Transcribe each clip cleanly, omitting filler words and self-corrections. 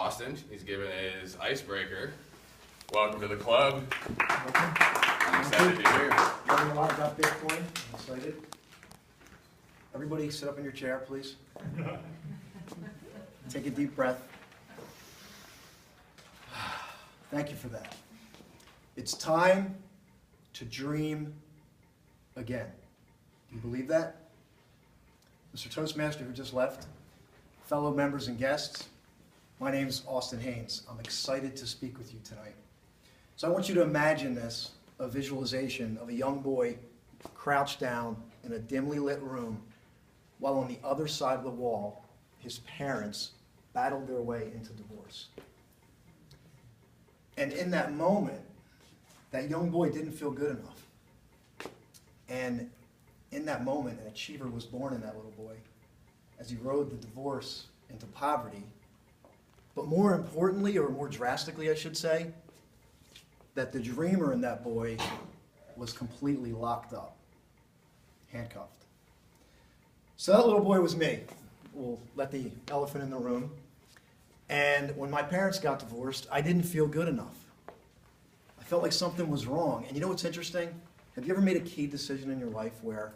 Austin. He's given his icebreaker. Welcome to the club. I'm excited to be here. Learning a lot about Bitcoin. I'm excited. Everybody sit up in your chair, please. Take a deep breath. Thank you for that. It's time to dream again. Do you believe that? Mr. Toastmaster, who just left, fellow members and guests, my name is Austin Haynes. I'm excited to speak with you tonight. So I want you to imagine this, a visualization of a young boy crouched down in a dimly lit room while on the other side of the wall, his parents battled their way into divorce. And in that moment, that young boy didn't feel good enough. And in that moment, an achiever was born in that little boy as he rode the divorce into poverty. But more importantly, or more drastically, I should say, that the dreamer in that boy was completely locked up, handcuffed. So that little boy was me. We'll let the elephant in the room. And when my parents got divorced, I didn't feel good enough. I felt like something was wrong. And you know what's interesting? Have you ever made a key decision in your life where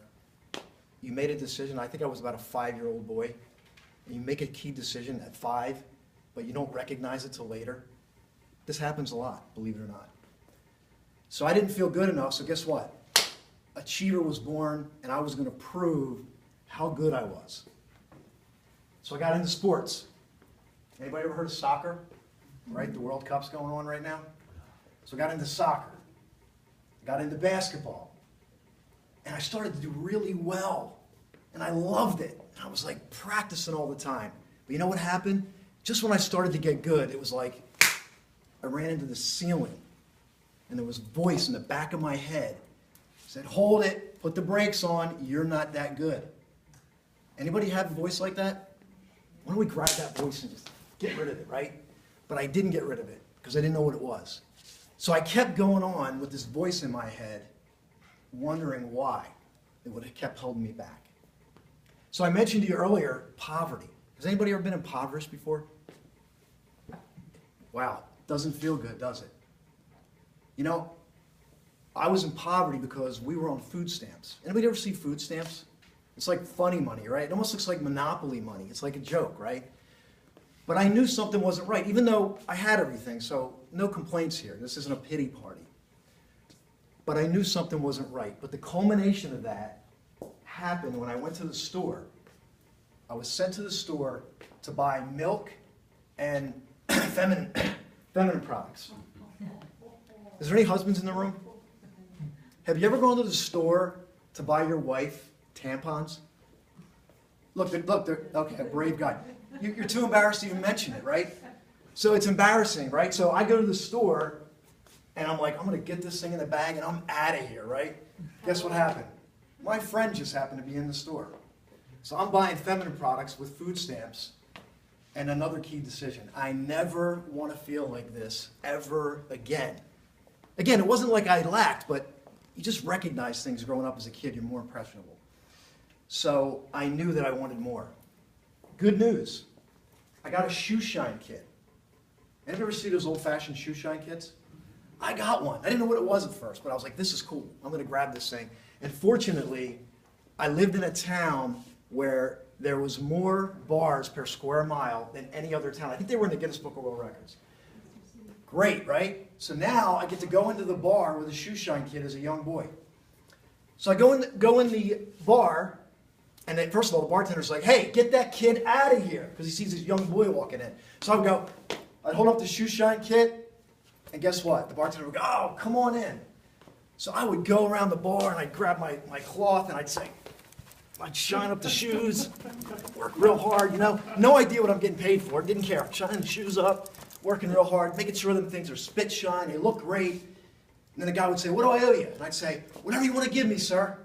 you made a decision, I think I was about a 5-year-old boy, and you make a key decision at 5, but you don't recognize it till later? This happens a lot, believe it or not. So I didn't feel good enough, so guess what? Achiever was born, and I was going to prove how good I was. So I got into sports. Anybody ever heard of soccer? Right, the World Cup's going on right now. So I got into soccer. I got into basketball. And I started to do really well. And I loved it. And I was like practicing all the time. But you know what happened? Just when I started to get good, it was like I ran into the ceiling. And there was a voice in the back of my head. It said, hold it, put the brakes on, you're not that good. Anybody have a voice like that? Why don't we grab that voice and just get rid of it, right? But I didn't get rid of it because I didn't know what it was. So I kept going on with this voice in my head, wondering why it would have kept holding me back. So I mentioned to you earlier, poverty. Has anybody ever been impoverished before? Wow, doesn't feel good, does it? You know, I was in poverty because we were on food stamps. Anybody ever see food stamps? It's like funny money, right? It almost looks like Monopoly money. It's like a joke, right? But I knew something wasn't right, even though I had everything, so no complaints here. This isn't a pity party. But I knew something wasn't right. But the culmination of that happened when I went to the store. I was sent to the store to buy milk and feminine products. Is there any husbands in the room? Have you ever gone to the store to buy your wife tampons? Look, okay, a brave guy. You're too embarrassed to even mention it, right? So it's embarrassing, right? So I go to the store, and I'm like, I'm going to get this thing in the bag, and I'm out of here, right? Guess what happened? My friend just happened to be in the store. So I'm buying feminine products with food stamps, and another key decision. I never want to feel like this ever again. Again, it wasn't like I lacked, but you just recognize things growing up as a kid. You're more impressionable. So I knew that I wanted more. Good news. I got a shoe shine kit. Anybody ever see those old-fashioned shoe shine kits? I got one. I didn't know what it was at first, but I was like, this is cool. I'm going to grab this thing. And fortunately, I lived in a town where there was more bars per square mile than any other town. I think they were in the Guinness Book of World Records. Great, right? So now I get to go into the bar with a shoe shine kit as a young boy. So I go in the bar, and then, first of all, the bartender's like, hey, get that kid out of here, because he sees this young boy walking in. So I would go, I'd hold up the shoe shine kit, and guess what? The bartender would go, oh, come on in. So I would go around the bar, and I'd grab my cloth, and I'd shine up the shoes, work real hard, you know. No idea what I'm getting paid for, didn't care. I'm shining the shoes up, working real hard, making sure them things are spit shine, they look great. And then the guy would say, what do I owe you? And I'd say, whatever you want to give me, sir.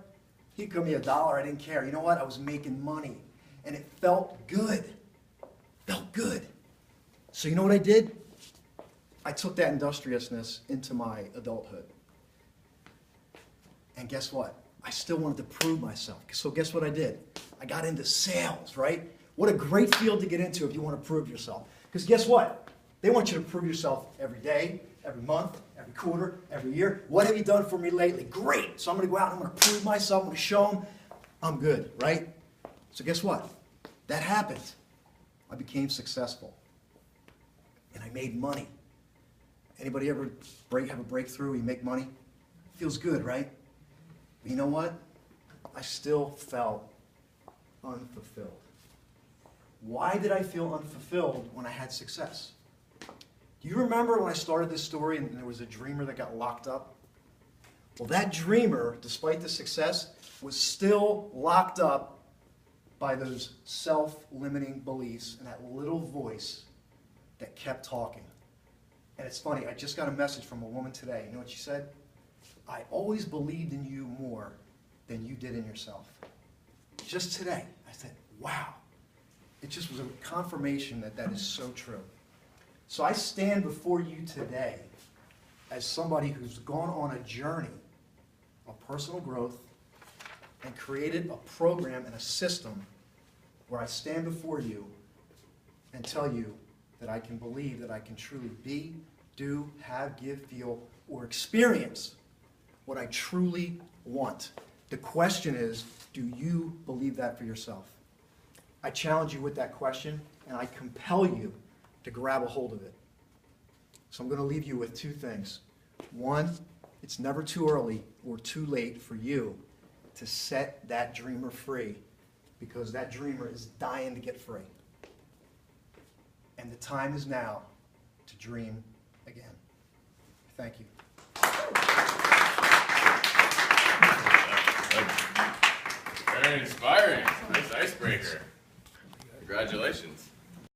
He'd give me $1, I didn't care. You know what? I was making money. And it felt good. Felt good. So you know what I did? I took that industriousness into my adulthood. And guess what? I still wanted to prove myself. So guess what I did? I got into sales, right? What a great field to get into if you want to prove yourself. Because guess what? They want you to prove yourself every day, every month, every quarter, every year. What have you done for me lately? Great. So I'm going to go out and I'm going to prove myself. I'm going to show them I'm good, right? So guess what? That happened. I became successful. And I made money. Anybody ever have a breakthrough? You make money? Feels good, right? But you know what? I still felt unfulfilled. Why did I feel unfulfilled when I had success? Do you remember when I started this story and there was a dreamer that got locked up? Well, that dreamer, despite the success, was still locked up by those self-limiting beliefs and that little voice that kept talking. And it's funny, I just got a message from a woman today. You know what she said? I always believed in you more than you did in yourself. Just today, I said, wow. It just was a confirmation that that is so true. So I stand before you today as somebody who's gone on a journey of personal growth and created a program and a system where I stand before you and tell you that I can believe that I can truly be, do, have, give, feel, or experience what I truly want. The question is, do you believe that for yourself? I challenge you with that question, and I compel you to grab a hold of it. So I'm going to leave you with two things. One, it's never too early or too late for you to set that dreamer free, because that dreamer is dying to get free. And the time is now to dream again. Thank you. Very inspiring. Nice icebreaker. Congratulations.